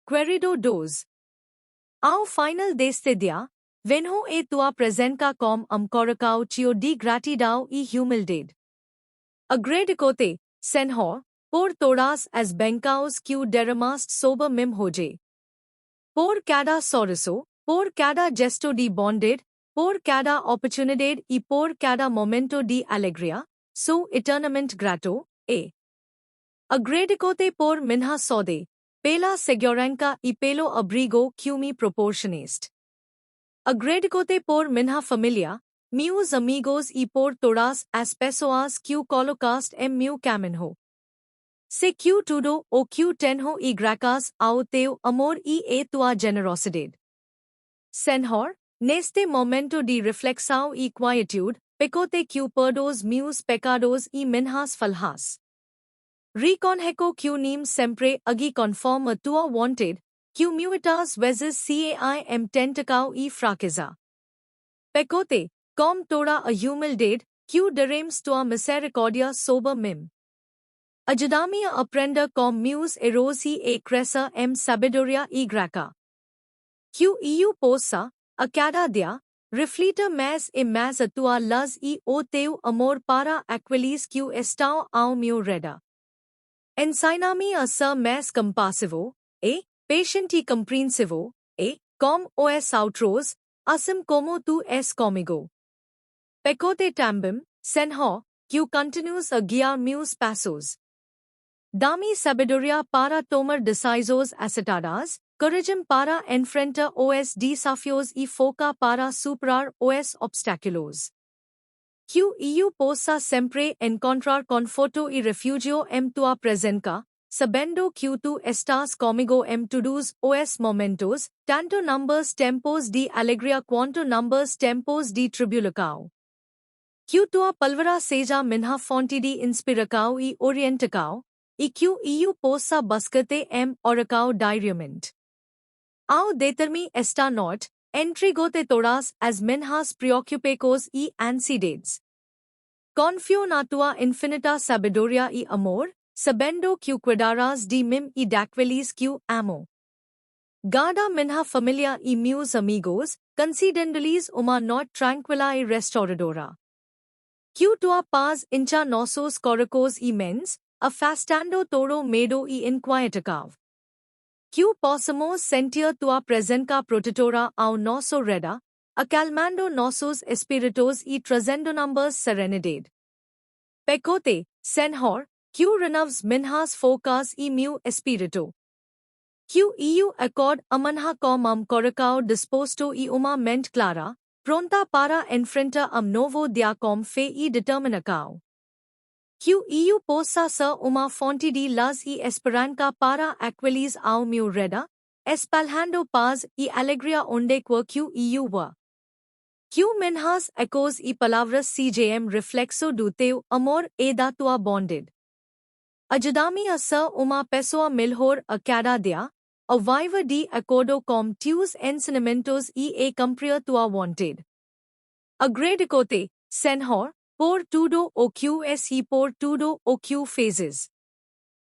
querido dos. Ao final deste dia, venho e tua presença com coracao tio de gratidão e humildade. Agradecido, Senhor, por todas as bencaus que derramaste sobre mim hoje. Por cada sorriso, por cada gesto de bondade, por cada oportunidade e por cada momento de alegria, sou eternamente grato, e agradecido por minha saúde, pela segurança e pelo abrigo que me proporcionaste. Agradecido por minha família, meus amigos e por todas as pessoas que colocaste em meu caminho. Sei que tudo o que tenho e graças ao teu amor e a tua generosidade. Senhor, neste momento de reflexão e quietude, peco-te que perdoes meus pecados e minhas falhas. Reconheço que nem sempre agi conforme a tua vontade, que muitas vezes caim tentacao e fraqueza. Peco-te, com toda a humildade, que derrames tua misericórdia sobre mim. Ajuda-me a aprender com meus erros e crescer em sabedoria e graça. Que eu possa, a cada dia, refletir mais e mais a tua luz e o teu amor para aqueles que estão ao meu redor. Ensina-me a ser mais compassivo, e paciente e compreensivo, e, como os outros, assim como tu és comigo. Peco-te também, Senhor, que continues a guiar meus passos. Dá-me sabedoria para tomar decisões acertadas, coragem para enfrentar os desafios e foca para superar os obstáculos. Que eu possa sempre encontrar conforto e refúgio em tua presença, sabendo que tu estás comigo em todos os momentos, tanto nos tempos de alegria quanto nos tempos de tribulação. Que tua palavra seja minha fonte de inspiração e orientação, e que eu possa buscar-te em oração diariamente. Ao deter-me esta noite, entrego-te todas as minhas preocupações e ansiedades. Confio na tua infinita sabedoria e amor, sabendo que cuidarás de mim e daqueles que amo. Guarda minha família e meus amigos, concedendo-lhes uma noite tranquila e restauradora. Que tua paz encha nossos corações e mentes, afastando todo medo e inquietação. Que possamos sentir tua presença protetora ao nosso redor, acalmando nossos espíritos e trazendo-nos serenidade. Peco-te, Senhor, que renoves minhas forças e meu espírito. Que eu acorde a minha com coração disposto e uma mente clara, pronta para enfrentar novo dia com fé e determinação. Que eu possa ser uma fonte de luz e esperança para aqueles ao meu redor, espalhando paz e alegria onde quer que eu vá. Que minhas ecos e palavras sejam reflexo do teu amor e da tua bondade. Ajuda-me a ser uma pessoa melhor a cada dia, a viver de acordo com teus ensinamentos e a cumprir tua vontade. Agradecido-te, Senhor, por tudo o que és e por tudo o que fazes.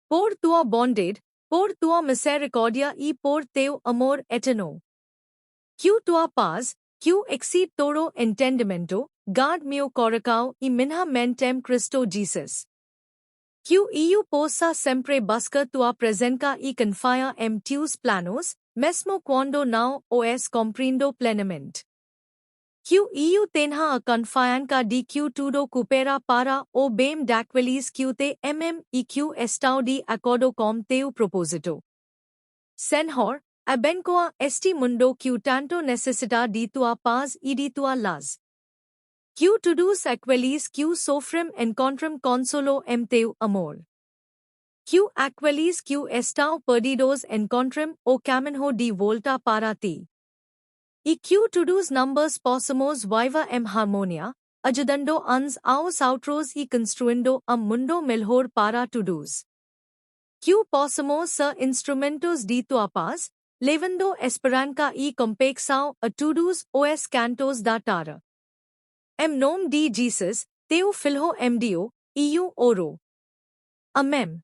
Por tua bondade, por tua misericórdia e por teu amor eterno. Que tua paz, que excede todo entendimento, guarde meu coração e minha mente em Cristo Jesus. Que eu possa sempre buscar tua presença e confiar em teus planos, mesmo quando não os compreendo plenamente. Que eu tenha a confiança de que tudo coopera para o bem daqueles que te amam e que estão de acordo com teu propósito. Senhor, abençoa este mundo que tanto necessita de tua paz e de tua luz. Que todos aqueles que sofrem encontrem consolo em teu amor. Que aqueles que estão perdidos encontrem o caminho de volta para ti. E que todos nós possamos viver em harmonia, ajudando uns aos outros e construindo mundo melhor para todos. Que possamos ser instrumentos de tua paz, levando esperança e compaixão a todos os cantos da terra. Em nome de Jesus, teu Filho e eu oro. Amém.